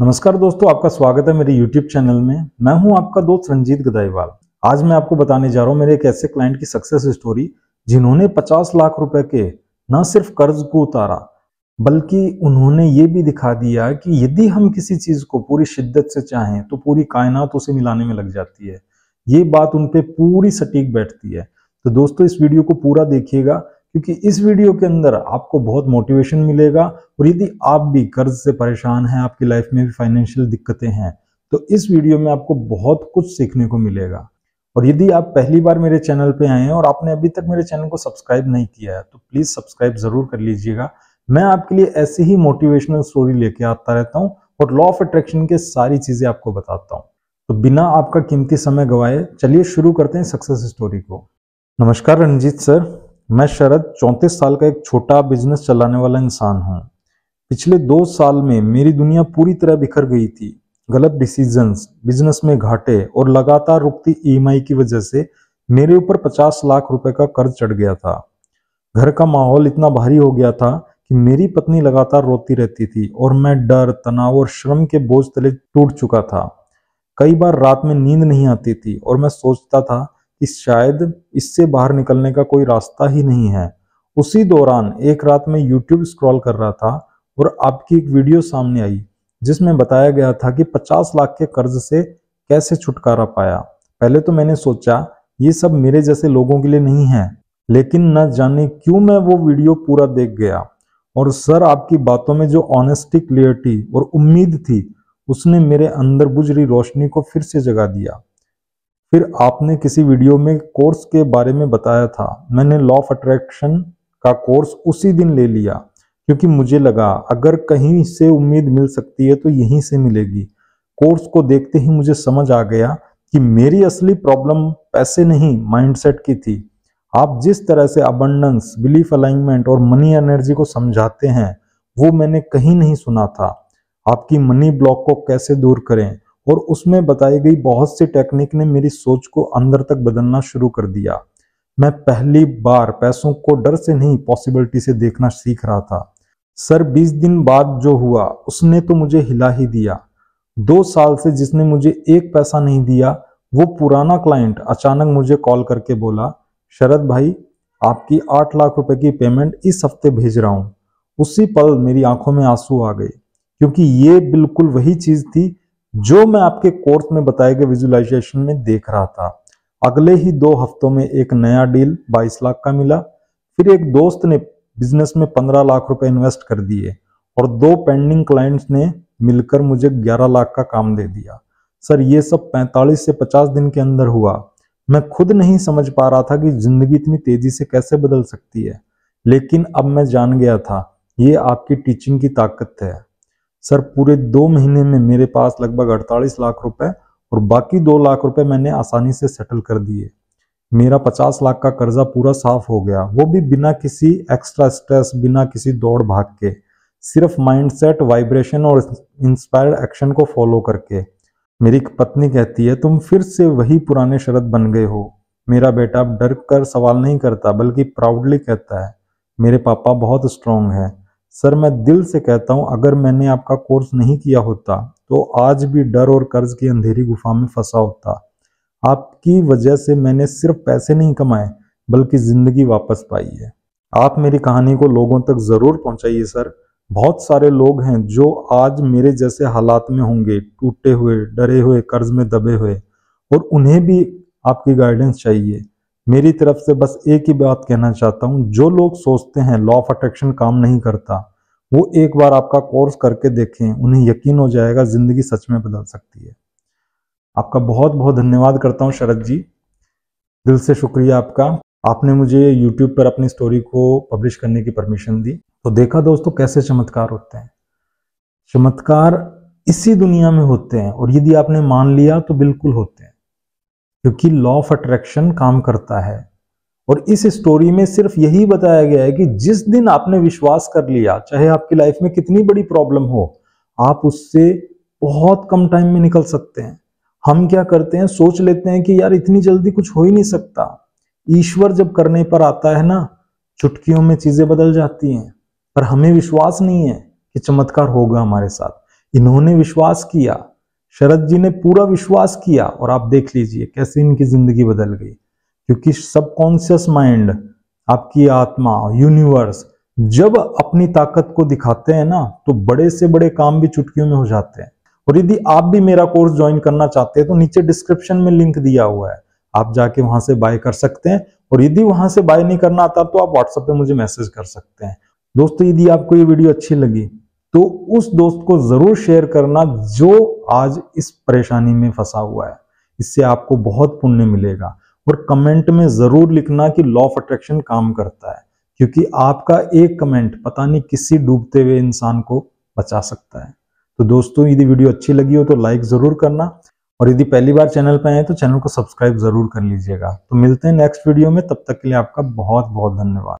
नमस्कार दोस्तों, आपका स्वागत है मेरे YouTube चैनल में। मैं हूं आपका दोस्त रंजीत गदाईवाल। आज मैं आपको बताने जा रहा हूं मेरे एक ऐसे क्लाइंट की सक्सेस स्टोरी जिन्होंने 50 लाख रुपए के न सिर्फ कर्ज को उतारा बल्कि उन्होंने ये भी दिखा दिया कि यदि हम किसी चीज को पूरी शिद्दत से चाहें तो पूरी कायनात उसे मिलाने में लग जाती है। ये बात उन पे पूरी सटीक बैठती है। तो दोस्तों इस वीडियो को पूरा देखिएगा क्योंकि इस वीडियो के अंदर आपको बहुत मोटिवेशन मिलेगा। और यदि आप भी कर्ज से परेशान हैं, आपकी लाइफ में भी फाइनेंशियल दिक्कतें हैं, तो इस वीडियो में आपको बहुत कुछ सीखने को मिलेगा। और यदि आप पहली बार मेरे चैनल पे आए हैं और आपने अभी तक मेरे चैनल को सब्सक्राइब नहीं किया है तो प्लीज सब्सक्राइब जरूर कर लीजिएगा। मैं आपके लिए ऐसी ही मोटिवेशनल स्टोरी लेके आता रहता हूँ और लॉ ऑफ अट्रैक्शन के सारी चीजें आपको बताता हूँ। तो बिना आपका कीमती समय गवाए चलिए शुरू करते हैं सक्सेस स्टोरी को। नमस्कार रंजीत सर, मैं शरद 34 साल का एक छोटा बिजनेस चलाने वाला इंसान हूँ। पिछले 2 साल में मेरी दुनिया पूरी तरह बिखर गई थी। गलत डिसीजंस, बिजनेस में घाटे और लगातार रुकती ईएमआई की वजह से मेरे ऊपर 50 लाख रुपए का कर्ज चढ़ गया था। घर का माहौल इतना भारी हो गया था कि मेरी पत्नी लगातार रोती रहती थी और मैं डर, तनाव और श्रम के बोझ तले टूट चुका था। कई बार रात में नींद नहीं आती थी और मैं सोचता था कि शायद इससे बाहर निकलने का कोई रास्ता ही नहीं है। उसी दौरान एक रात में YouTube स्क्रॉल कर रहा था और आपकी एक वीडियो सामने आई जिसमें बताया गया था कि 50 लाख के कर्ज से कैसे छुटकारा पाया। पहले तो मैंने सोचा ये सब मेरे जैसे लोगों के लिए नहीं है, लेकिन न जाने क्यों मैं वो वीडियो पूरा देख गया। और सर, आपकी बातों में जो ऑनेस्टी, क्लियरिटी और उम्मीद थी उसने मेरे अंदर बुझ रही रोशनी को फिर से जगा दिया। फिर आपने किसी वीडियो में कोर्स के बारे में बताया था। मैंने लॉ ऑफ अट्रैक्शन का कोर्स उसी दिन ले लिया क्योंकि मुझे लगा अगर कहीं से उम्मीद मिल सकती है तो यहीं से मिलेगी। कोर्स को देखते ही मुझे समझ आ गया कि मेरी असली प्रॉब्लम पैसे नहीं, माइंडसेट की थी। आप जिस तरह से अबंडेंस, बिलीफ अलाइनमेंट और मनी एनर्जी को समझाते हैं वो मैंने कहीं नहीं सुना था। आपकी मनी ब्लॉक को कैसे दूर करें और उसमें बताई गई बहुत सी टेक्निक ने मेरी सोच को अंदर तक बदलना शुरू कर दिया। मैं पहली बार पैसों को डर से नहीं, पॉसिबिलिटी से देखना सीख रहा था। सर, 20 दिन बाद जो हुआ उसने तो मुझे हिला ही दिया। 2 साल से जिसने मुझे एक पैसा नहीं दिया वो पुराना क्लाइंट अचानक मुझे कॉल करके बोला, शरद भाई आपकी 8 लाख रुपए की पेमेंट इस हफ्ते भेज रहा हूं। उसी पल मेरी आंखों में आंसू आ गए क्योंकि ये बिल्कुल वही चीज थी जो मैं आपके कोर्स में बताए गए विजुअलाइजेशन में देख रहा था। अगले ही 2 हफ्तों में एक नया डील 22 लाख का मिला। फिर एक दोस्त ने बिजनेस में 15 लाख रुपए इन्वेस्ट कर दिए और 2 पेंडिंग क्लाइंट्स ने मिलकर मुझे 11 लाख का काम दे दिया। सर, ये सब 45 से 50 दिन के अंदर हुआ। मैं खुद नहीं समझ पा रहा था कि जिंदगी इतनी तेजी से कैसे बदल सकती है, लेकिन अब मैं जान गया था ये आपकी टीचिंग की ताकत है। सर, पूरे 2 महीने में मेरे पास लगभग 48 लाख रुपए और बाकी 2 लाख रुपए मैंने आसानी से सेटल कर दिए। मेरा 50 लाख का कर्जा पूरा साफ हो गया, वो भी बिना किसी एक्स्ट्रा स्ट्रेस, बिना किसी दौड़ भाग के, सिर्फ माइंडसेट, वाइब्रेशन और इंस्पायर्ड एक्शन को फॉलो करके। मेरी पत्नी कहती है तुम फिर से वही पुराने शरद बन गए हो। मेरा बेटा अब डर कर सवाल नहीं करता बल्कि प्राउडली कहता है मेरे पापा बहुत स्ट्रांग है। सर, मैं दिल से कहता हूं अगर मैंने आपका कोर्स नहीं किया होता तो आज भी डर और कर्ज की अंधेरी गुफा में फंसा होता। आपकी वजह से मैंने सिर्फ पैसे नहीं कमाए बल्कि जिंदगी वापस पाई है। आप मेरी कहानी को लोगों तक जरूर पहुंचाइए सर। बहुत सारे लोग हैं जो आज मेरे जैसे हालात में होंगे, टूटे हुए, डरे हुए, कर्ज में दबे हुए, और उन्हें भी आपकी गाइडेंस चाहिए। मेरी तरफ से बस एक ही बात कहना चाहता हूं, जो लोग सोचते हैं लॉ ऑफ अट्रैक्शन काम नहीं करता वो एक बार आपका कोर्स करके देखें, उन्हें यकीन हो जाएगा जिंदगी सच में बदल सकती है। आपका बहुत बहुत धन्यवाद करता हूं शरद जी, दिल से शुक्रिया आपका। आपने मुझे YouTube पर अपनी स्टोरी को पब्लिश करने की परमिशन दी। तो देखा दोस्तों कैसे चमत्कार होते हैं। चमत्कार इसी दुनिया में होते हैं और यदि आपने मान लिया तो बिल्कुल होते हैं, क्योंकि लॉ ऑफ अट्रैक्शन काम करता है। और इस स्टोरी में सिर्फ यही बताया गया है कि जिस दिन आपने विश्वास कर लिया, चाहे आपकी लाइफ में कितनी बड़ी प्रॉब्लम हो, आप उससे बहुत कम टाइम में निकल सकते हैं। हम क्या करते हैं, सोच लेते हैं कि यार इतनी जल्दी कुछ हो ही नहीं सकता। ईश्वर जब करने पर आता है ना, चुटकियों में चीजें बदल जाती हैं। पर हमें विश्वास नहीं है कि चमत्कार होगा हमारे साथ। इन्होंने विश्वास किया, शरद जी ने पूरा विश्वास किया और आप देख लीजिए कैसे इनकी जिंदगी बदल गई। क्योंकि सबकॉन्शियस माइंड, आपकी आत्मा, यूनिवर्स जब अपनी ताकत को दिखाते हैं ना, तो बड़े से बड़े काम भी चुटकियों में हो जाते हैं। और यदि आप भी मेरा कोर्स ज्वाइन करना चाहते हैं तो नीचे डिस्क्रिप्शन में लिंक दिया हुआ है, आप जाके वहां से बाय कर सकते हैं। और यदि वहां से बाय नहीं करना आता तो आप व्हाट्सएप पे मुझे मैसेज कर सकते हैं। दोस्तों, यदि आपको ये वीडियो अच्छी लगी तो उस दोस्त को जरूर शेयर करना जो आज इस परेशानी में फंसा हुआ है। इससे आपको बहुत पुण्य मिलेगा। और कमेंट में जरूर लिखना कि लॉ ऑफ अट्रैक्शन काम करता है, क्योंकि आपका एक कमेंट पता नहीं किसी डूबते हुए इंसान को बचा सकता है। तो दोस्तों, यदि वीडियो अच्छी लगी हो तो लाइक जरूर करना, और यदि पहली बार चैनल पर आए तो चैनल को सब्सक्राइब जरूर कर लीजिएगा। तो मिलते हैं नेक्स्ट वीडियो में, तब तक के लिए आपका बहुत बहुत धन्यवाद।